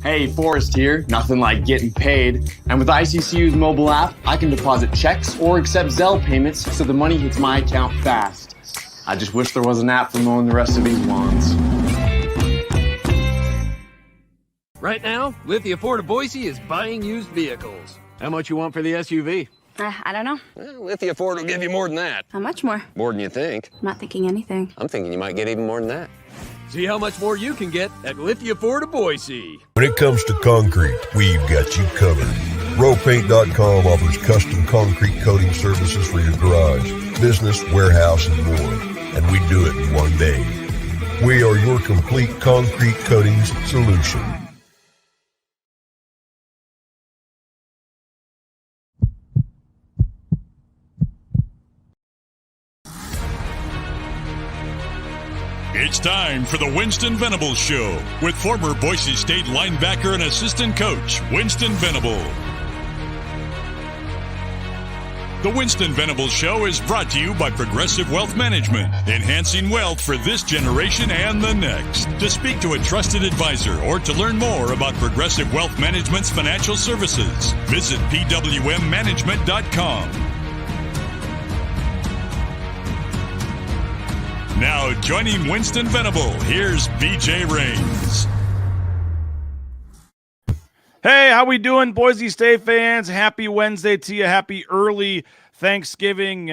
Hey, Forrest here. Nothing like getting paid. And with ICCU's mobile app, I can deposit checks or accept Zelle payments so the money hits my account fast. I just wish there was an app for mowing the rest of these lawns. Right now, Lithia Ford of Boise is buying used vehicles. How much you want for the SUV? I don't know. Well, Lithia Ford will give you more than that. How much more? More than you think. I'm not thinking anything. I'm thinking you might get even more than that. See how much more you can get at Lithia Ford of Boise. When it comes to concrete, we've got you covered. RowPaint.com offers custom concrete coating services for your garage, business, warehouse, and more. And we do it in one day. We are your complete concrete coatings solution. It's time for the Winston Venable Show with former Boise State linebacker and assistant coach, Winston Venable. The Winston Venable Show is brought to you by Progressive Wealth Management, enhancing wealth for this generation and the next. To speak to a trusted advisor or to learn more about Progressive Wealth Management's financial services, visit pwmmanagement.com. Now joining Winston Venable, here's BJ Rains. Hey, how we doing, Boise State fans? Happy Wednesday to you. Happy early Thanksgiving.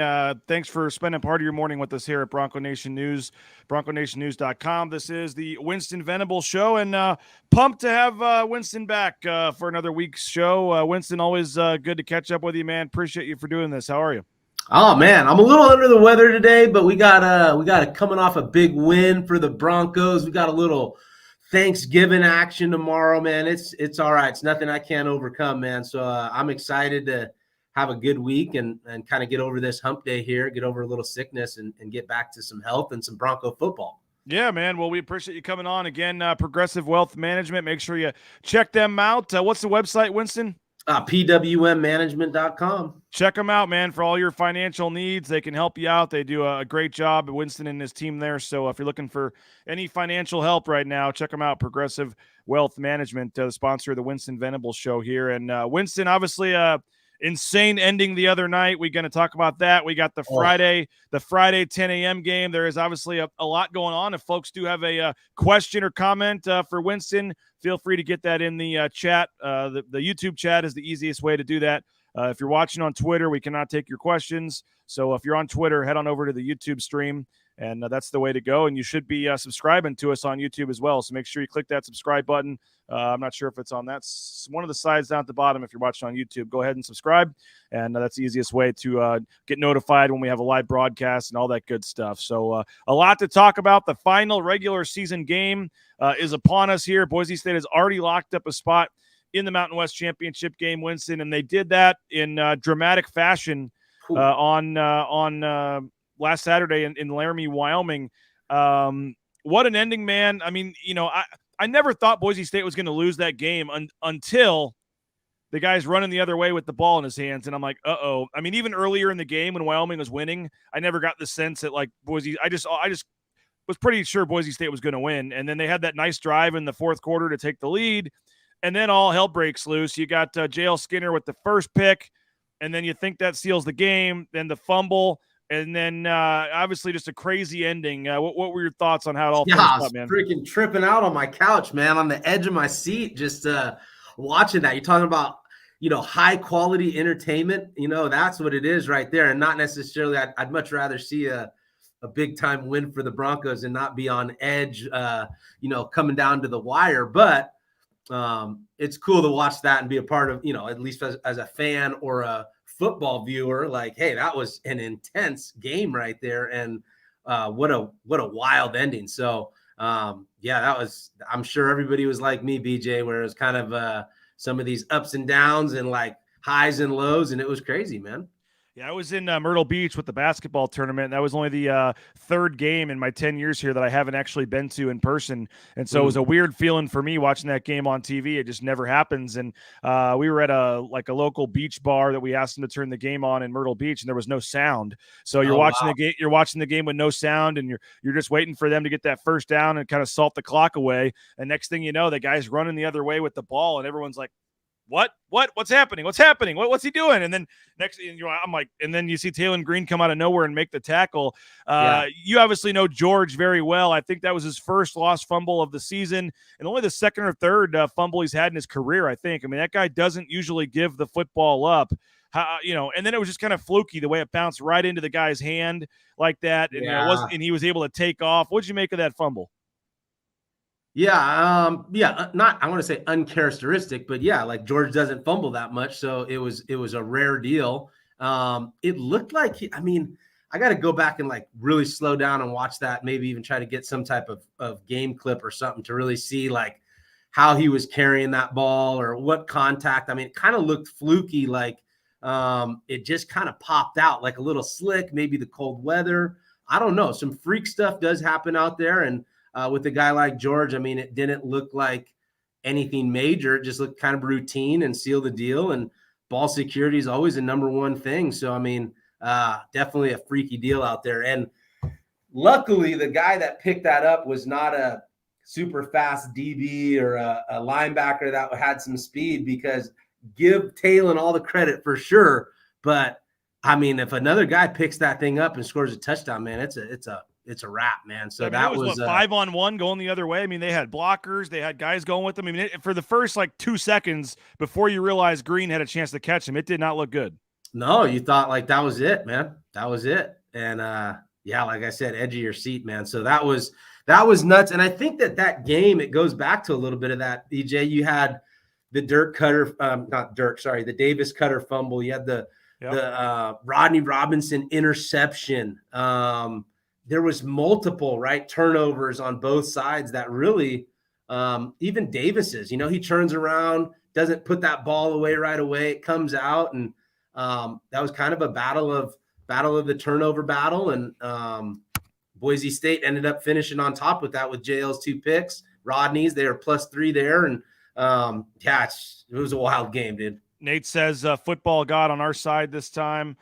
Thanks for spending part of your morning with us here at Bronco Nation News, bronconationnews.com. This is the Winston Venable Show, and pumped to have Winston back for another week's show. Winston, always good to catch up with you, man. Appreciate you for doing this. How are you? Oh man, I'm a little under the weather today, but we got coming off a big win for the Broncos. We got a little Thanksgiving action tomorrow, man. It's all right. It's nothing I can't overcome, man. So I'm excited to have a good week and kind of get over this hump day here, get over a little sickness and get back to some health and some Bronco football. Yeah, man. Well, we appreciate you coming on again. Progressive Wealth Management. Make sure you check them out. What's the website, Winston? pwmmanagement.com. Check them out, man, for all your financial needs. They can help you out. They do a great job, Winston and his team there. So if you're looking for any financial help right now, check them out. Progressive Wealth Management, the sponsor of the Winston Venable Show here. And Winston, obviously, insane ending the other night. We're going to talk about that. We got the Friday 10 a.m. game. There is obviously a lot going on. If folks do have a question or comment for Winston, feel free to get that in the chat. The YouTube chat is the easiest way to do that. If you're watching on Twitter, we cannot take your questions. So if you're on Twitter, head on over to the YouTube stream, and that's the way to go. And you should be subscribing to us on YouTube as well. So make sure you click that subscribe button. I'm not sure if it's on that one of the sides down at the bottom. If you're watching on YouTube, go ahead and subscribe. And that's the easiest way to get notified when we have a live broadcast and all that good stuff. So a lot to talk about. The final regular season game is upon us here. Boise State has already locked up a spot in the Mountain West Championship game, Winston, and they did that in dramatic fashion on last Saturday in Laramie, Wyoming. What an ending, man. I mean, I never thought Boise State was going to lose that game until the guy's running the other way with the ball in his hands, and I'm like, uh-oh. I mean, even earlier in the game when Wyoming was winning, I never got the sense that, like, Boise – I just was pretty sure Boise State was going to win, and then they had that nice drive in the fourth quarter to take the lead, and then all hell breaks loose. You got J.L. Skinner with the first pick, and then you think that seals the game, then the fumble – and then, obviously, just a crazy ending. What were your thoughts on how it all finished up, man? I was freaking tripping out on my couch, man, on the edge of my seat, just watching that. You're talking about, high-quality entertainment. That's what it is right there, and not necessarily I'd much rather see a big-time win for the Broncos and not be on edge, coming down to the wire. But it's cool to watch that and be a part of, at least as a fan or a football viewer, like, hey, that was an intense game right there, and what a wild ending. So that was, I'm sure everybody was like me, BJ, where it was kind of some of these ups and downs and like highs and lows, and it was crazy, man. Yeah, I was in Myrtle Beach with the basketball tournament. And that was only the third game in my 10 years here that I haven't actually been to in person. And so it was a weird feeling for me watching that game on TV. It just never happens. And we were at a local beach bar that we asked them to turn the game on in Myrtle Beach, and there was no sound. So you're watching the game. You're watching the game with no sound, and you're just waiting for them to get that first down and kind of salt the clock away. And next thing you know, the guy's running the other way with the ball, and everyone's like, what's happening? What's he doing? And then next thing I'm like, and then you see Taylor Green come out of nowhere and make the tackle. You obviously know George very well. I think that was his first lost fumble of the season and only the second or third fumble he's had in his career, I think. I mean, that guy doesn't usually give the football up. And then it was just kind of fluky the way it bounced right into the guy's hand like that. And and he was able to take off. What'd you make of that fumble? Not I want to say uncharacteristic, but like George doesn't fumble that much, so it was a rare deal. It looked like I got to go back and like really slow down and watch that, maybe even try to get some type of game clip or something to really see like how he was carrying that ball or what contact. I mean, it kind of looked fluky, like it just kind of popped out like a little slick, maybe the cold weather. I don't know. Some freak stuff does happen out there, and with a guy like George, I mean, it didn't look like anything major. It just looked kind of routine and seal the deal. And ball security is always a number one thing. So, I mean, definitely a freaky deal out there. And luckily, the guy that picked that up was not a super fast DB or a linebacker that had some speed, because give Taylor all the credit for sure. But, I mean, if another guy picks that thing up and scores a touchdown, man, it's a wrap, man. So that was 5-on-1 going the other way. I mean, they had blockers, they had guys going with them. I mean, for the first like 2 seconds before you realized Green had a chance to catch him, it did not look good. No, you thought like that was it, man. That was it. And like I said, edge of your seat, man. So that was nuts. And I think that game, it goes back to a little bit of that. EJ, you had the the Davis Cutter fumble. You had the Rodney Robinson interception. There was multiple turnovers on both sides that really, even Davis's, he turns around, doesn't put that ball away right away. It comes out, and that was kind of a battle of the turnover battle. And Boise State ended up finishing on top with that with JL's 2 picks. Rodney's, they were +3 there. And it was a wild game, dude. Nate says football god on our side this time.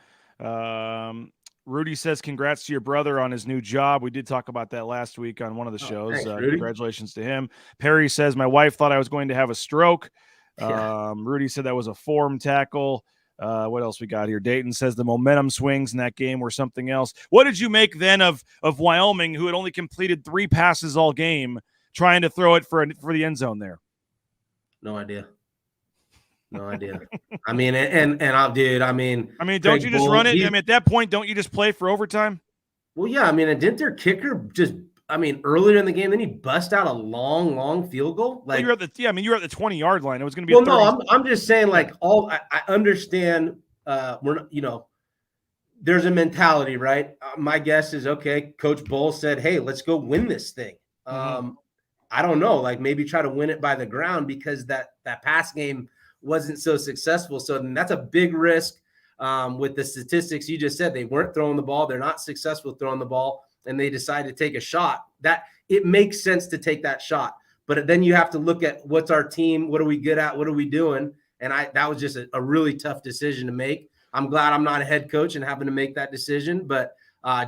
Rudy says, congrats to your brother on his new job. We did talk about that last week on one of the shows. Thanks, congratulations to him. Perry says, my wife thought I was going to have a stroke. Rudy said that was a form tackle. What else we got here? Dayton says the momentum swings in that game were something else. What did you make then of Wyoming, who had only completed 3 passes all game, trying to throw it for the end zone there? No idea. I mean, don't you just run it? At that point, don't you just play for overtime? Well, yeah. I mean, and didn't their kicker earlier in the game, then he bust out a long field goal? Like, you're at the 20-yard line. It was going to be. Well, no, I'm just saying, like, I understand. We're not, there's a mentality, right? My guess is, okay, Coach Bull said, hey, let's go win this thing. I don't know, like maybe try to win it by the ground, because that pass game wasn't so successful. So then that's a big risk with the statistics you just said. They weren't throwing the ball. They're not successful throwing the ball, and they decided to take a shot. That it makes sense to take that shot. But then you have to look at what's our team, what are we good at, what are we doing? And that was just a really tough decision to make. I'm glad I'm not a head coach and having to make that decision, but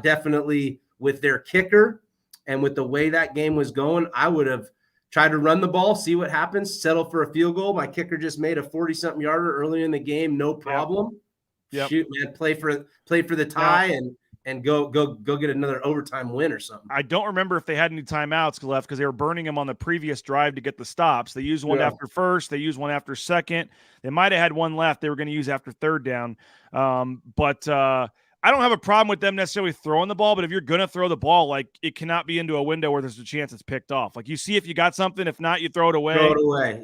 definitely with their kicker and with the way that game was going, I would have tried to run the ball, see what happens, settle for a field goal. My kicker just made a 40-something yarder early in the game, no problem. Yep. Shoot, man, play for the tie and go get another overtime win or something. I don't remember if they had any timeouts left, because they were burning them on the previous drive to get the stops. They used one after first. They used one after second. They might have had one left they were going to use after third down. But I don't have a problem with them necessarily throwing the ball, but if you're going to throw the ball, like, it cannot be into a window where there's a chance it's picked off. Like, you see if you got something. If not, you throw it away.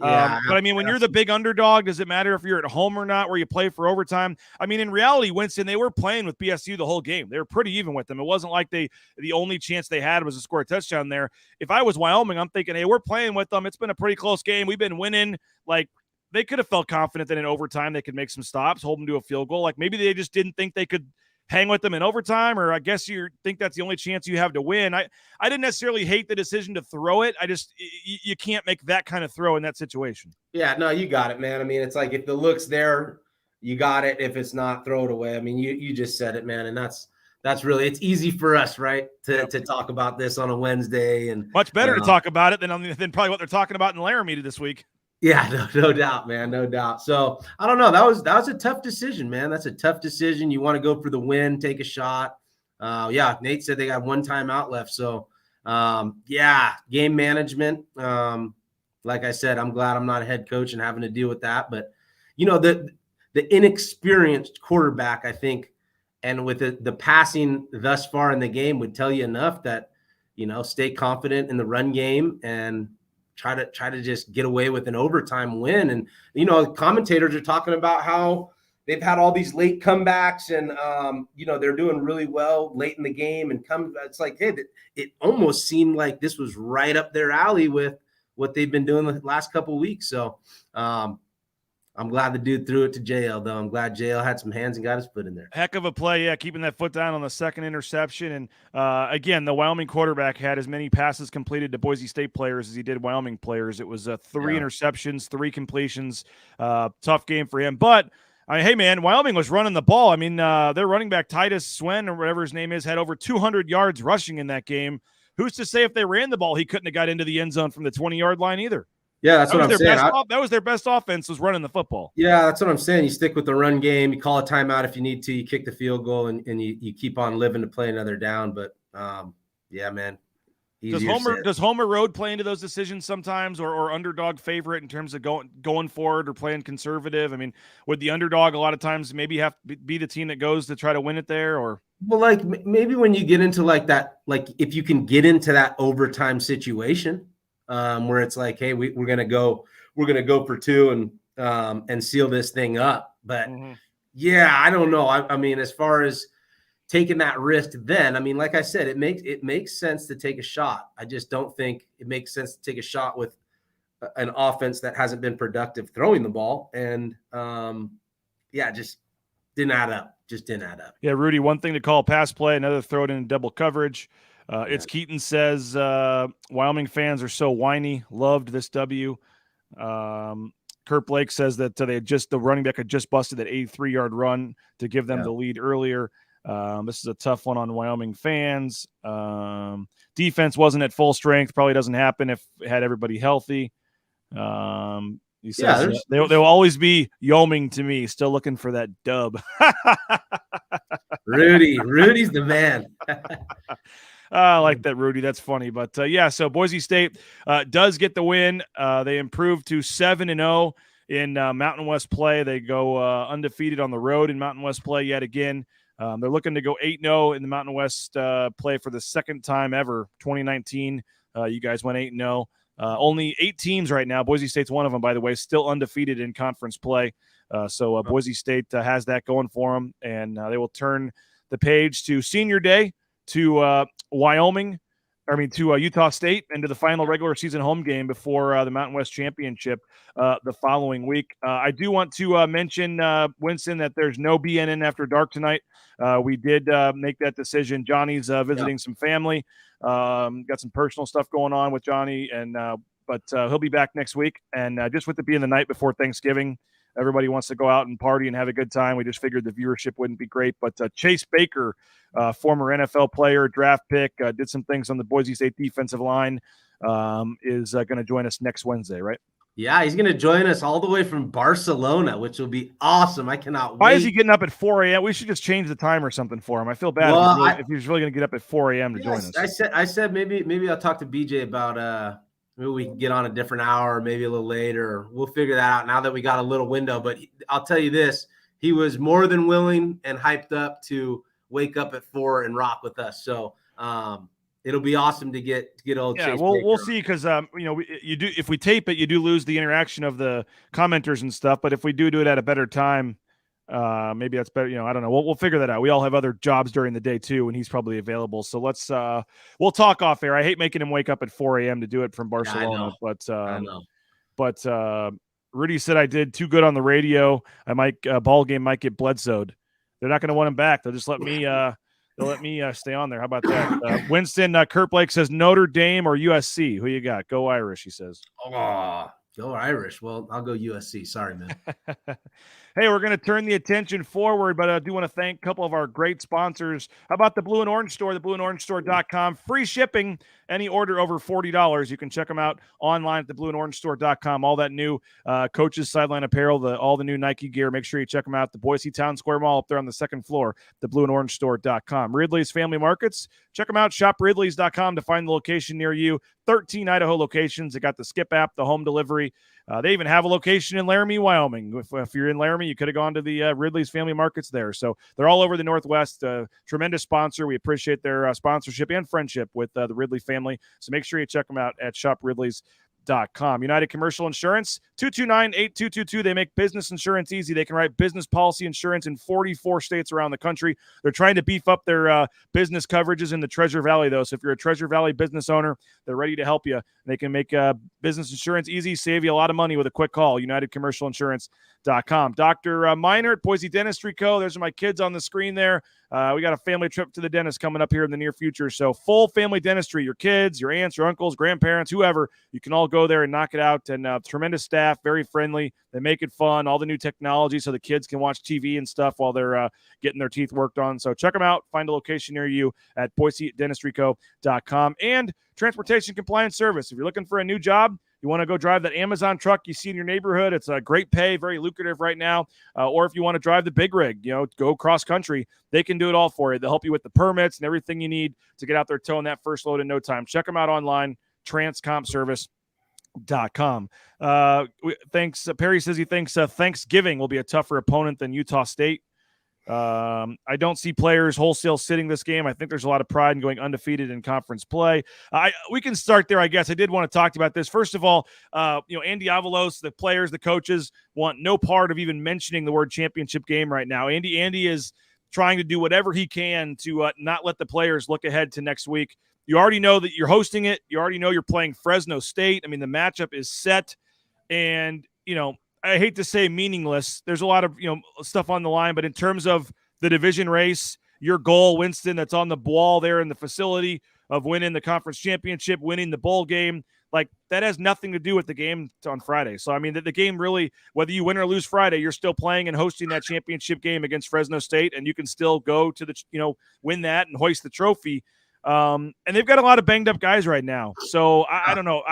Yeah. But I mean, when you're the big underdog, does it matter if you're at home or not, where you play for overtime? I mean, in reality, Winston, they were playing with BSU the whole game. They were pretty even with them. It wasn't like the only chance they had was to score a touchdown there. If I was Wyoming, I'm thinking, hey, we're playing with them. It's been a pretty close game. We've been winning. Like, they could have felt confident that in overtime they could make some stops, hold them to a field goal. Like maybe they just didn't think they could hang with them in overtime, or I guess you think that's the only chance you have to win. I didn't necessarily hate the decision to throw it. You can't make that kind of throw in that situation. Yeah, no, you got it, man. I mean, it's like if the look's there, you got it. If it's not, throw it away. I mean, you just said it, man. And that's really, it's easy for us, right, to talk about this on a Wednesday. And much better to talk about it than probably what they're talking about in Laramie this week. Yeah, no doubt, man. No doubt. So I don't know. That was a tough decision, man. That's a tough decision. You want to go for the win, take a shot. Nate said they got one timeout left. So game management. Like I said, I'm glad I'm not a head coach and having to deal with that. But the inexperienced quarterback, I think, and with the passing thus far in the game would tell you enough that, stay confident in the run game and try to just get away with an overtime win. And, commentators are talking about how they've had all these late comebacks and, they're doing really well late in the game and it's like, hey, it almost seemed like this was right up their alley with what they've been doing the last couple of weeks. So I'm glad the dude threw it to JL, though. I'm glad JL had some hands and got his foot in there. Heck of a play, yeah, keeping that foot down on the second interception. And, again, the Wyoming quarterback had as many passes completed to Boise State players as he did Wyoming players. It was 3 interceptions, 3 completions. Tough game for him. But, hey, man, Wyoming was running the ball. I mean, their running back, Titus Swen, or whatever his name is, had over 200 yards rushing in that game. Who's to say if they ran the ball, he couldn't have got into the end zone from the 20-yard line either? Yeah, that's what I'm saying. That was their best offense, was running the football. Yeah, that's what I'm saying. You stick with the run game. You call a timeout if you need to. You kick the field goal, and you keep on living to play another down. But, man. Does Homer Road play into those decisions sometimes, or underdog favorite in terms of going forward or playing conservative? I mean, would the underdog a lot of times maybe have to be the team that goes to try to win it there? Or well, like maybe when you get into like that, like if you can get into that overtime situation. Where it's like, hey, we're gonna go for 2 and seal this thing up. But I don't know. I mean, as far as taking that risk, then I mean, like I said, it makes sense to take a shot. I just don't think it makes sense to take a shot with an offense that hasn't been productive throwing the ball, and just didn't add up. Just didn't add up. Yeah, Rudy. One thing to call a pass play, another throw it in double coverage. It's Keaton says Wyoming fans are so whiny. Loved this W. Kurt Blake says that the running back had just busted that 83-yard run to give them the lead earlier. This is a tough one on Wyoming fans. Defense wasn't at full strength. Probably doesn't happen if it had everybody healthy. He says they'll always be Wyoming to me. Still looking for that dub. Rudy's the man. I like that, Rudy. That's funny. But, so Boise State does get the win. They improved to 7-0 in Mountain West play. They go undefeated on the road in Mountain West play yet again. They're looking to go 8-0 in the Mountain West play for the second time ever. 2019, you guys went 8-0. Only 8 teams right now. Boise State's one of them, by the way, still undefeated in conference play. Boise State has that going for them, and they will turn the page to Senior Day, to Utah State, and to the final regular season home game before the Mountain West Championship the following week. I do want to mention, Winston, that there's no BNN After Dark tonight. We did make that decision. Johnny's visiting some family. Got some personal stuff going on with Johnny, but he'll be back next week. And just with it being the night before Thanksgiving, everybody wants to go out and party and have a good time. We just figured the viewership wouldn't be great. But Chase Baker, former NFL player, draft pick, did some things on the Boise State defensive line, is going to join us next Wednesday, right? Yeah, he's going to join us all the way from Barcelona, which will be awesome. I cannot wait. Why is he getting up at 4 a.m.? We should just change the time or something for him. I feel bad if he's really going to get up at 4 a.m. to join us. I said maybe I'll talk to BJ about maybe we can get on a different hour, maybe a little later. We'll figure that out now that we got a little window. But I'll tell you this, he was more than willing and hyped up to wake up at 4 and rock with us. So it'll be awesome to get old Chase Baker. We'll see, because you do, if we tape it, you do lose the interaction of the commenters and stuff. But if we do it at a better time, maybe that's better. I don't know. We'll figure that out. We all have other jobs during the day too, and he's probably available. So we'll talk off air. I hate making him wake up at 4 a.m. to do it from Barcelona, I know. but Rudy said I did too good on the radio. I might ball game might get Bledsoed. They're not going to want him back. They'll just let me. They'll let me stay on there. How about that? Winston Kurt Blake says Notre Dame or USC. Who you got? Go Irish. He says. Oh, go Irish. Well, I'll go USC. Sorry, man. Hey, we're going to turn the attention forward, but I do want to thank a couple of our great sponsors. How about the Blue and Orange Store, theblueandorangestore.com. Free shipping, any order over $40. You can check them out online at theblueandorangestore.com. All that new coaches sideline apparel, all the new Nike gear. Make sure you check them out. The Boise Town Square Mall up there on the second floor, theblueandorangestore.com. Ridley's Family Markets. Check them out, shopridleys.com to find the location near you. 13 Idaho locations. They got the Skip app, the home delivery. They even have a location in Laramie, Wyoming. If you're in Laramie, you could have gone to the Ridley's Family Markets there. So they're all over the Northwest. Tremendous sponsor. We appreciate their sponsorship and friendship with the Ridley family. So make sure you check them out at shopridleys.com. United Commercial Insurance, 229-8222. They make business insurance easy. They can write business policy insurance in 44 states around the country. They're trying to beef up their business coverages in the Treasure Valley, though. So if you're a Treasure Valley business owner, they're ready to help you. They can make business insurance easy, save you a lot of money with a quick call. UnitedCommercialInsurance.com. Dr. Miner at Boise Dentistry Co. There's my kids on the screen there. We got a family trip to the dentist coming up here in the near future. So full family dentistry, your kids, your aunts, your uncles, grandparents, whoever, you can all go there and knock it out. And tremendous staff, very friendly. They make it fun, all the new technology so the kids can watch TV and stuff while they're getting their teeth worked on. So check them out. Find a location near you at BoiseDentistryCo.com. And Transportation Compliance Service. If you're looking for a new job, you want to go drive that Amazon truck you see in your neighborhood, it's a great pay, very lucrative right now. Or if you want to drive the big rig, go cross country, they can do it all for you. They'll help you with the permits and everything you need to get out there towing that first load in no time. Check them out online, transcompservice.com. Thanks. Perry says he thinks Thanksgiving will be a tougher opponent than Utah State. I don't see players wholesale sitting this game. I think there's a lot of pride in going undefeated in conference play. We can start there, I guess. I did want to talk about this. First of all, Andy Avalos, the players, the coaches want no part of even mentioning the word championship game right now. Andy is trying to do whatever he can to not let the players look ahead to next week. You already know that you're hosting it. You already know you're playing Fresno State. I mean, the matchup is set, and I hate to say meaningless. There's a lot of stuff on the line, but in terms of the division race, your goal, Winston, that's on the wall there in the facility of winning the conference championship, winning the bowl game, like that has nothing to do with the game on Friday. So I mean, the game really, whether you win or lose Friday, you're still playing and hosting that championship game against Fresno State, and you can still go to the win that and hoist the trophy. And they've got a lot of banged up guys right now. So I don't know.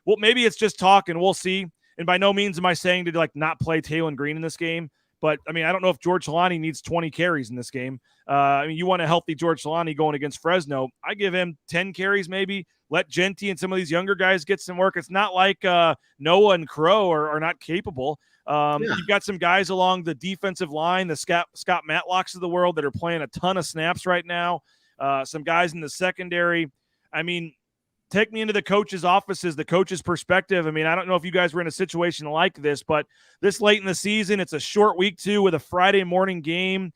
Well, maybe it's just talk, and we'll see. And by no means am I saying to not play Taylon Green in this game. But, I mean, I don't know if George Solani needs 20 carries in this game. You want a healthy George Solani going against Fresno. I give him 10 carries maybe. Let Genty and some of these younger guys get some work. It's not like Noah and Crow are not capable. You've got some guys along the defensive line, the Scott Matlocks of the world that are playing a ton of snaps right now. Some guys in the secondary. I mean, take me into the coaches' offices, the coaches' perspective. I mean, I don't know if you guys were in a situation like this, but this late in the season, it's a short week too with a Friday morning game.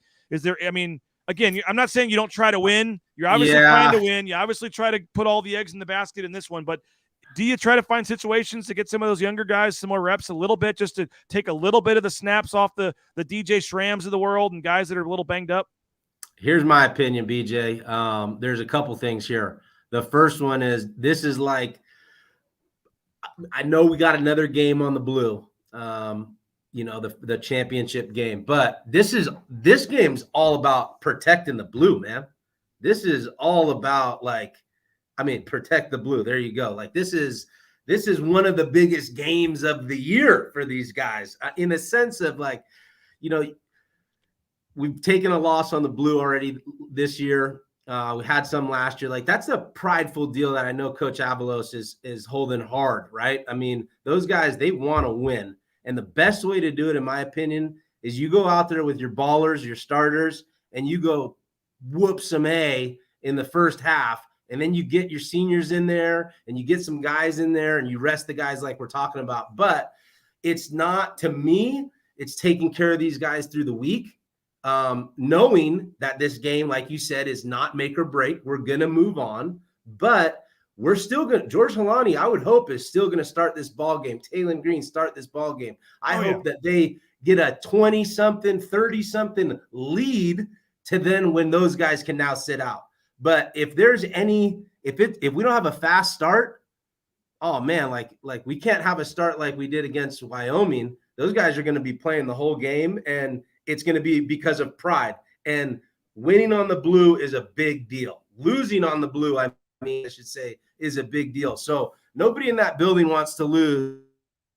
Again, I'm not saying you don't try to win. You're obviously trying to win. You obviously try to put all the eggs in the basket in this one, but do you try to find situations to get some of those younger guys some more reps a little bit, just to take a little bit of the snaps off the DJ Shrams of the world and guys that are a little banged up? Here's my opinion, BJ. There's a couple things here. The first one is I know we got another game on the blue, the championship game, but this game's all about protecting the blue, man. This is all about protect the blue. There you go. This is one of the biggest games of the year for these guys in a sense of we've taken a loss on the blue already this year. We had some last year. That's a prideful deal that I know Coach Avalos is holding hard, right? I mean, those guys, they want to win. And the best way to do it, in my opinion, is you go out there with your ballers, your starters, and you go whoop some A in the first half. And then you get your seniors in there and you get some guys in there and you rest the guys like we're talking about. But it's not, to me, it's taking care of these guys through the week. Knowing that this game, like you said, is not make or break. We're going to move on, but we're still going to, George Halani, I would hope, is still going to start this ball game. Taylon Green start this ball game. I hope that they get a 20-something, 30-something lead to then when those guys can now sit out. But if there's any, if we don't have a fast start, oh man, like we can't have a start like we did against Wyoming. Those guys are going to be playing the whole game, and it's going to be because of pride. And winning on the blue is a big deal. Losing on the blue, I should say, is a big deal. So nobody in that building wants to lose.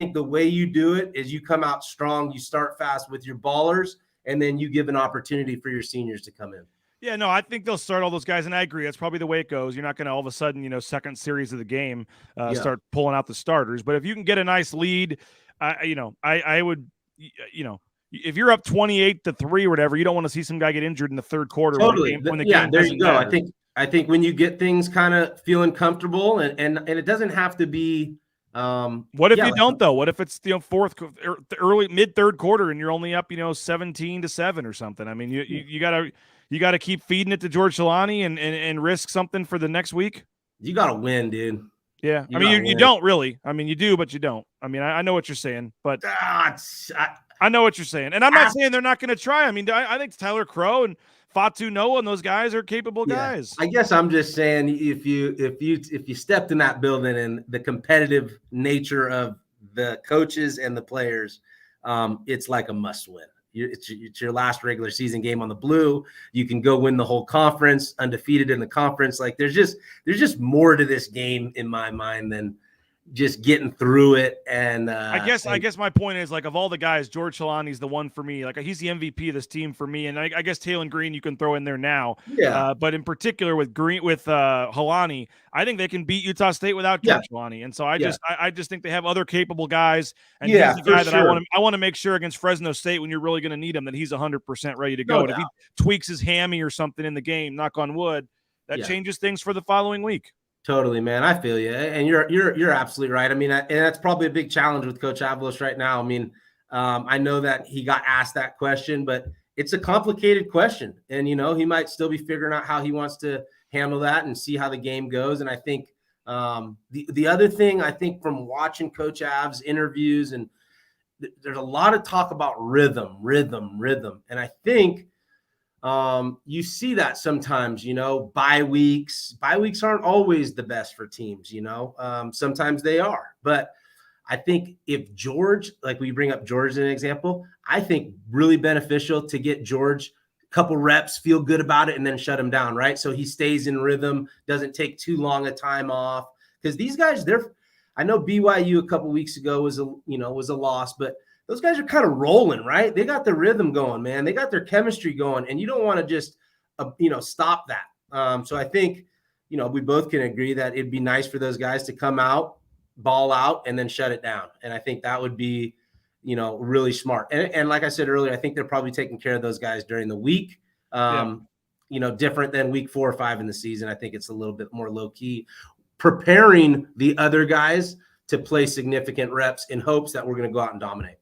I think the way you do it is you come out strong, you start fast with your ballers, and then you give an opportunity for your seniors to come in. Yeah, no, I think they'll start all those guys, and I agree. That's probably the way it goes. You're not going to all of a sudden, second series of the game, start pulling out the starters. But if you can get a nice lead, I would, if you're up 28-3 or whatever, you don't want to see some guy get injured in the third quarter. Totally. When the game there you go. Matter. I think when you get things kind of feeling comfortable, and it doesn't have to be. What if you don't though? What if it's fourth, early, mid third quarter, and you're only up 17-7 or something? I mean, you gotta keep feeding it to George Halani and risk something for the next week. You gotta win, dude. Yeah, you don't really. I mean, you do, but you don't. I mean, I know what you're saying, but I know what you're saying, and I'm not saying they're not going to try. I mean, I think Tyler Crow and Fatu Noah and those guys are capable guys. I guess I'm just saying if you stepped in that building and the competitive nature of the coaches and the players, it's like a must win. It's your last regular season game on the blue. You can go win the whole conference, undefeated in the conference. Like there's just more to this game in my mind than just getting through it. And I guess my point is, like, of all the guys, George Halani's the one for me. Like, he's the MVP of this team for me. And I guess Taylon Green you can throw in there now. Yeah. But in particular with Halani, I think they can beat Utah State without George Halani. And so I just think they have other capable guys. And he's the guy that I want to make sure against Fresno State, when you're really going to need him, that he's 100% ready to go. And if he tweaks his hammy or something in the game, knock on wood, that changes things for the following week. Totally, man. I feel you, and you're absolutely right. I mean, and that's probably a big challenge with Coach Avalos right now. I mean, I know that he got asked that question, but it's a complicated question, and he might still be figuring out how he wants to handle that and see how the game goes. And I think the other thing, I think from watching Coach Av's interviews, and there's a lot of talk about rhythm, and I think. You see that sometimes, bye weeks aren't always the best for teams, sometimes they are, but I think if George, like we bring up George as an example, I think really beneficial to get George a couple reps, feel good about it, and then shut him down. Right. So he stays in rhythm, doesn't take too long a time off, because these guys, I know BYU a couple weeks ago was a loss, but those guys are kind of rolling, right? They got their rhythm going, man. They got their chemistry going, and you don't want to just, stop that. So I think, we both can agree that it'd be nice for those guys to come out, ball out, and then shut it down. And I think that would be, really smart. And like I said earlier, I think they're probably taking care of those guys during the week. Different than week 4 or 5 in the season. I think it's a little bit more low key, preparing the other guys to play significant reps in hopes that we're going to go out and dominate.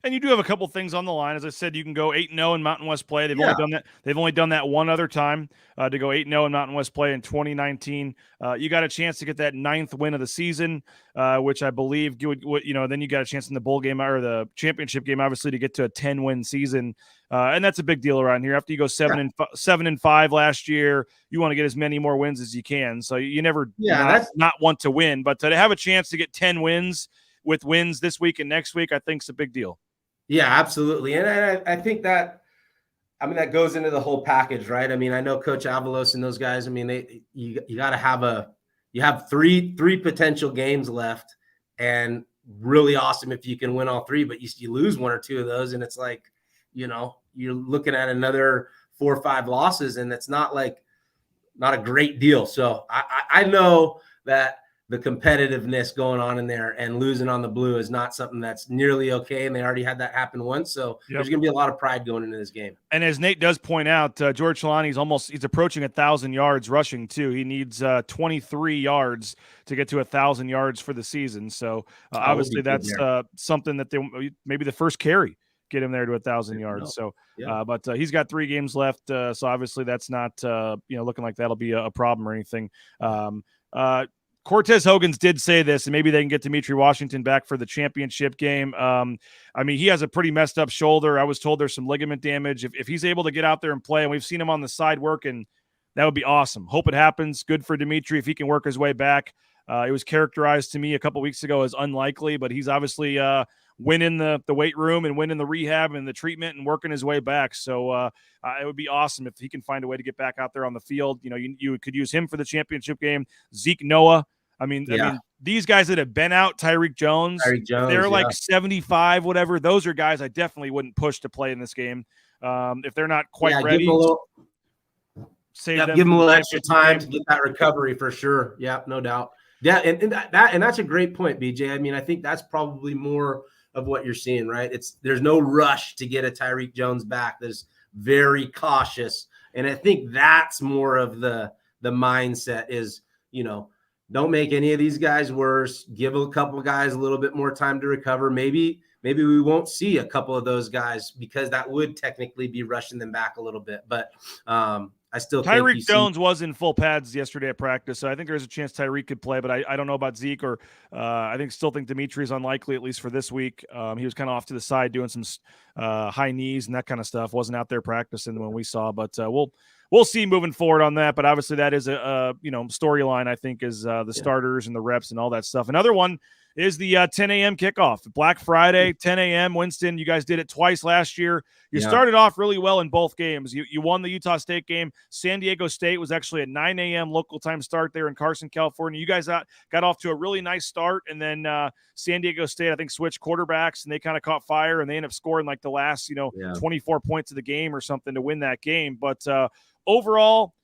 And you do have a couple things on the line. As I said, you can go 8-0 in Mountain West play. They've only done that. They've only done that one other time to go 8-0 in Mountain West play in 2019. You got a chance to get that 9th win of the season, which I believe you would. Then you got a chance in the bowl game or the championship game, obviously, to get to a 10-win season, and that's a big deal around here. After you go 7-5 last year, you want to get as many more wins as you can. So you never not want to win, but to have a chance to get 10 wins with wins this week and next week, I think is a big deal. Yeah, absolutely. And I think that, that goes into the whole package, right? I mean, I know Coach Avalos and those guys, you got to have you have three potential games left, and really awesome if you can win all 3, but you lose 1 or 2 of those. And it's like, you're looking at another 4 or 5 losses, and it's not a great deal. So I know that the competitiveness going on in there and losing on the blue is not something that's nearly okay. And they already had that happen once. So there's going to be a lot of pride going into this game. And as Nate does point out, George Halani's he's approaching 1,000 yards rushing too. He needs 23 yards to get to 1,000 yards for the season. So obviously that's something that maybe the first carry get him there to 1,000 yards. So, but he's got 3 games left. So obviously that's not, looking like that'll be a problem or anything. Cortez Hogan's did say this, and maybe they can get Dimitri Washington back for the championship game. I mean, he has a pretty messed up shoulder. I was told there's some ligament damage. If he's able to get out there and play, and we've seen him on the side working, that would be awesome. Hope it happens. Good for Dimitri if he can work his way back. It was characterized to me a couple weeks ago as unlikely, but he's obviously winning the weight room and winning the rehab and the treatment and working his way back. So it would be awesome if he can find a way to get back out there on the field. You know, you could use him for the championship game. Zeke Noah. I mean, these guys that have been out, Tyreek Jones, they're like 75, whatever. Those are guys I definitely wouldn't push to play in this game. If they're not quite ready, give them a little extra time to get that recovery for sure. Yeah, no doubt. Yeah, and that's a great point, BJ. I mean, I think that's probably more of what you're seeing, right? There's no rush to get a Tyreek Jones back. There's very cautious, and I think that's more of the mindset is, you know, don't make any of these guys worse. Give a couple of guys a little bit more time to recover. Maybe we won't see a couple of those guys because that would technically be rushing them back a little bit. But I still think Tyreek Jones was in full pads yesterday at practice, so I think there's a chance Tyreek could play. But I don't know about Zeke, or I still think Dimitri is unlikely, at least for this week. He was kind of off to the side doing some high knees and that kind of stuff. Wasn't out there practicing when we saw, but we'll see moving forward on that. But obviously that is a storyline, I think, is the starters and the reps and all that stuff. Another one is the 10 a.m. kickoff. Black Friday, 10 a.m. Winston, you guys did it twice last year. You started off really well in both games. You won the Utah State game. San Diego State was actually at 9 a.m. local time start there in Carson, California. You guys got off to a really nice start, and then San Diego State, I think, switched quarterbacks, and they kind of caught fire, and they ended up scoring like the last 24 points of the game or something to win that game. But overall,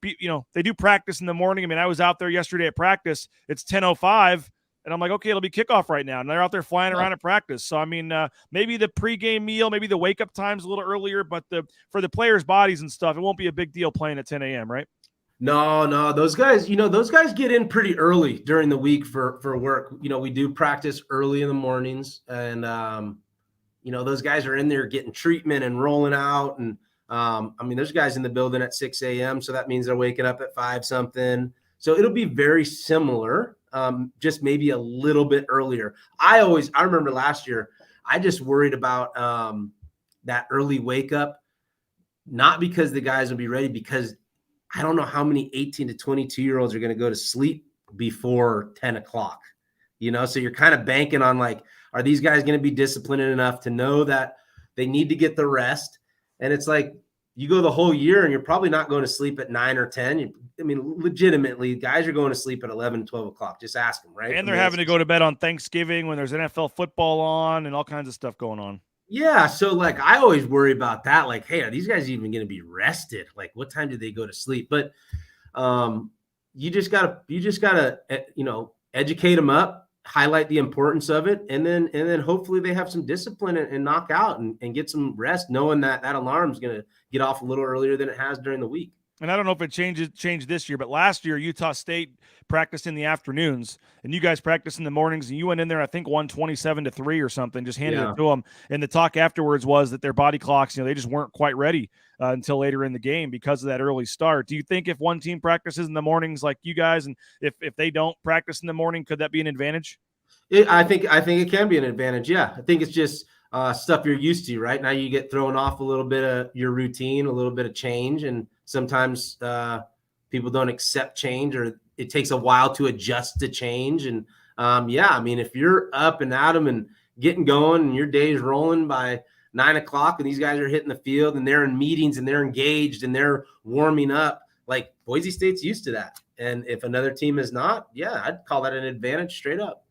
they do practice in the morning. I mean, I was out there yesterday at practice. It's 10:05. And I'm like, okay, it'll be kickoff right now. And they're out there flying around at practice. So, I mean, maybe the pregame meal, maybe the wake-up time's a little earlier, but for the players' bodies and stuff, it won't be a big deal playing at 10 a.m., right? No. Those guys get in pretty early during the week for work. You know, we do practice early in the mornings. And, those guys are in there getting treatment and rolling out. And, there's guys in the building at 6 a.m., so that means they're waking up at 5-something. So it'll be very similar. Just maybe a little bit earlier. I remember last year, I just worried about that early wake up, not because the guys will be ready, because I don't know how many 18 to 22-year-olds are going to go to sleep before 10 o'clock, so you're kind of banking on like, are these guys going to be disciplined enough to know that they need to get the rest? And it's like, you go the whole year and you're probably not going to sleep at 9 or 10. Legitimately, guys are going to sleep at 11, 12 o'clock. Just ask them, right? And they're having to go to bed on Thanksgiving when there's NFL football on and all kinds of stuff going on. Yeah. So like, I always worry about that. Like, hey, are these guys even going to be rested? Like, what time do they go to sleep? But you just gotta, educate them up, highlight the importance of it. And then hopefully they have some discipline and knock out and get some rest, knowing that alarm is going to get off a little earlier than it has during the week. And I don't know if it changed this year, but last year Utah State practiced in the afternoons, and you guys practiced in the mornings. And you went in there, I think, won 27-3 or something. Just handed it to them. And the talk afterwards was that their body clocks, they just weren't quite ready until later in the game because of that early start. Do you think if one team practices in the mornings like you guys, and if they don't practice in the morning, could that be an advantage? I think it can be an advantage. Yeah, I think it's just stuff you're used to. Right now, you get thrown off a little bit of your routine, a little bit of change, and sometimes people don't accept change, or it takes a while to adjust to change. And if you're up and at them and getting going, and your day's rolling by 9 o'clock, and these guys are hitting the field, and they're in meetings, and they're engaged, and they're warming up, like Boise State's used to that. And if another team is not, I'd call that an advantage straight up.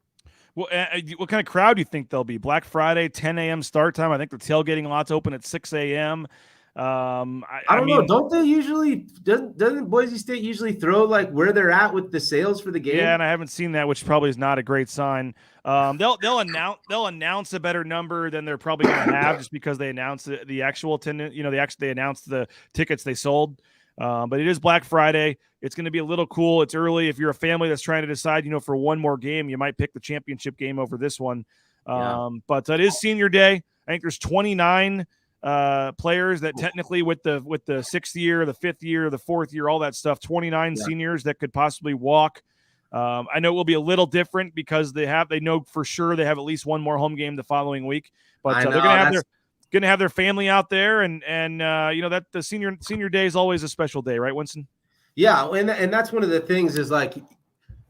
Well, what kind of crowd do you think there'll be? Black Friday, 10 a.m. start time. I think the tailgating lots open at 6 a.m. I don't know. Don't they usually doesn't Boise State usually throw like where they're at with the sales for the game? Yeah, and I haven't seen that, which probably is not a great sign. They'll announce a better number than they're probably going to have just because they announced the actual attendance. They announced the tickets they sold. But it is Black Friday. It's going to be a little cool. It's early. If you're a family that's trying to decide, for one more game, you might pick the championship game over this one. But it is senior day. I think there's 29 players that technically with the sixth year, the fifth year, the fourth year, all that stuff, 29 seniors that could possibly walk I know it will be a little different because they know for sure they have at least one more home game the following week, but they're going to have their family out there, and that the senior day is always a special day, right, Winston? Yeah, and that's one of the things is like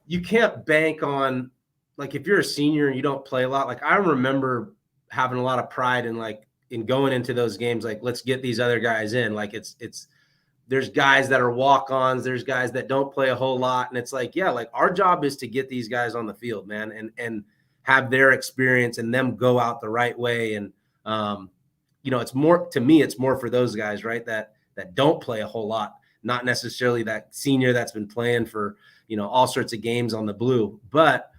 you can't bank on, like, if you're a senior and you don't play a lot. Like, I remember having a lot of pride in going into those games, like, let's get these other guys in. Like, there's guys that are walk-ons, there's guys that don't play a whole lot, and it's like, yeah, like, our job is to get these guys on the field, man, and have their experience and them go out the right way. And it's more, to me, it's more for those guys, right, that don't play a whole lot, not necessarily that senior that's been playing for all sorts of games on the blue. But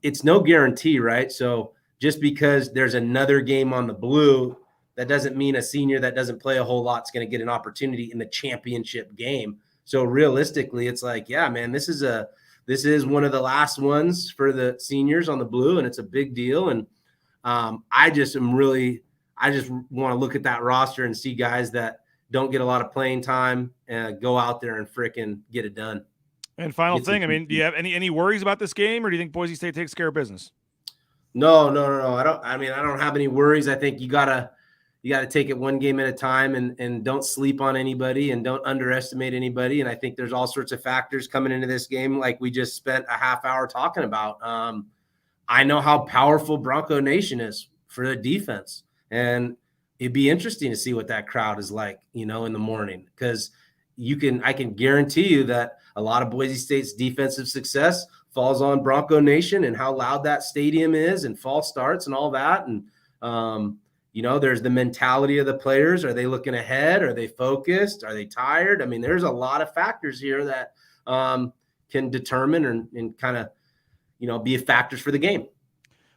it's no guarantee, right? So just because there's another game on the blue, that doesn't mean a senior that doesn't play a whole lot is going to get an opportunity in the championship game. So realistically, it's like, yeah, man, this is one of the last ones for the seniors on the blue, and it's a big deal. And I just want to look at that roster and see guys that don't get a lot of playing time and go out there and frickin' get it done. And final thing, I mean, do you have any worries about this game, or do you think Boise State takes care of business? No. I don't have any worries. I think you gotta take it one game at a time, and don't sleep on anybody, and don't underestimate anybody. And I think there's all sorts of factors coming into this game, like we just spent a half hour talking about. I know how powerful Bronco Nation is for the defense, and it'd be interesting to see what that crowd is like, in the morning, because I can guarantee you that a lot of Boise State's defensive success falls on Bronco Nation and how loud that stadium is and false starts and all that. And, there's the mentality of the players. Are they looking ahead? Are they focused? Are they tired? I mean, there's a lot of factors here that can determine and kind of, be factors for the game.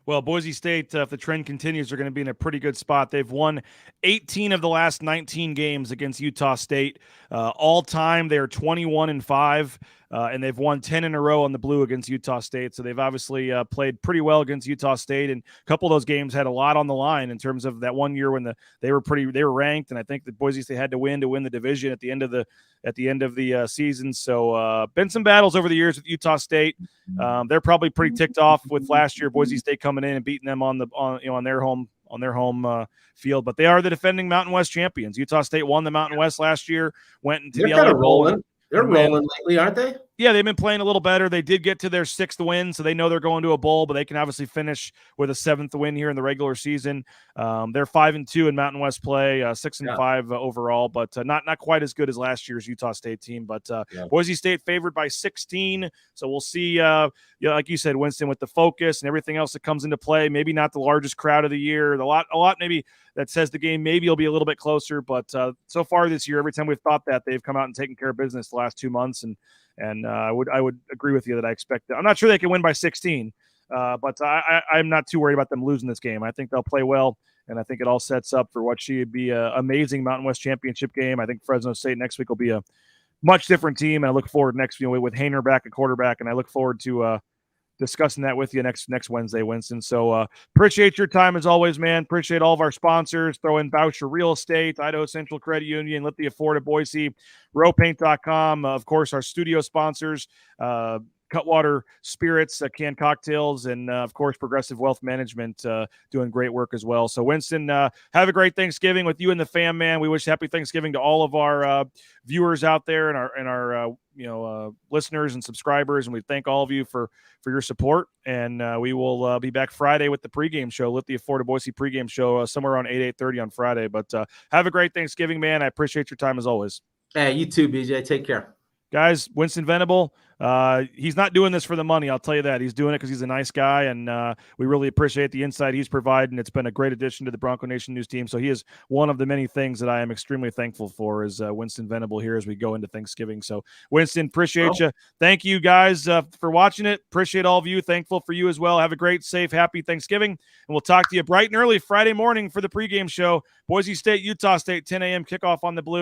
Well, Boise State, if the trend continues, are going to be in a pretty good spot. They've won 18 of the last 19 games against Utah State. All time, they are 21-5, and they've won 10 in a row on the blue against Utah State. So they've obviously played pretty well against Utah State, and a couple of those games had a lot on the line in terms of that one year when they were ranked, and I think that Boise State had to win the division at the end of the season. So been some battles over the years with Utah State. They're probably pretty ticked off with last year Boise State coming in and beating them on their home field, but they are the defending Mountain West champions. Utah State won the Mountain West last year, went into the LA Bowl. They're rolling lately, aren't they? Yeah, they've been playing a little better. They did get to their 6th win, so they know they're going to a bowl, but they can obviously finish with a 7th win here in the regular season. They're 5-2 in Mountain West play, 6-5 overall, but not quite as good as last year's Utah State team. But Boise State favored by 16, so we'll see. Like you said, Winston, with the focus and everything else that comes into play, maybe not the largest crowd of the year. A lot maybe that says the game maybe will be a little bit closer, but so far this year, every time we've thought that, they've come out and taken care of business the last 2 months, and I would agree with you that I expect that. I'm not sure they can win by 16, but I'm not too worried about them losing this game. I think they'll play well, and I think it all sets up for what should be an amazing Mountain West championship game. I think Fresno State next week will be a much different team, and I look forward next with Hainer back at quarterback, and I look forward to discussing that with you next Wednesday, Winston. So appreciate your time as always, man. Appreciate all of our sponsors. Throw in Boucher Real Estate, Idaho Central Credit Union, Lithia Ford at Boise, rowpaint.com. Of course, our studio sponsors, Cutwater Spirits, canned cocktails, and of course, Progressive Wealth Management doing great work as well. So, Winston, have a great Thanksgiving with you and the fam, man. We wish happy Thanksgiving to all of our viewers out there and our listeners and subscribers, and we thank all of you for your support. And we will be back Friday with the pregame show, Lithia Ford Boise pregame show, somewhere around 8:30 on Friday. But have a great Thanksgiving, man. I appreciate your time as always. Hey, you too, BJ. Take care. Guys, Winston Venable, he's not doing this for the money, I'll tell you that. He's doing it because he's a nice guy, and we really appreciate the insight he's providing. It's been a great addition to the Bronco Nation News team. So he is one of the many things that I am extremely thankful for is Winston Venable here as we go into Thanksgiving. So, Winston, appreciate you. Thank you, guys, for watching it. Appreciate all of you. Thankful for you as well. Have a great, safe, happy Thanksgiving, and we'll talk to you bright and early Friday morning for the pregame show. Boise State, Utah State, 10 a.m. kickoff on the Blue.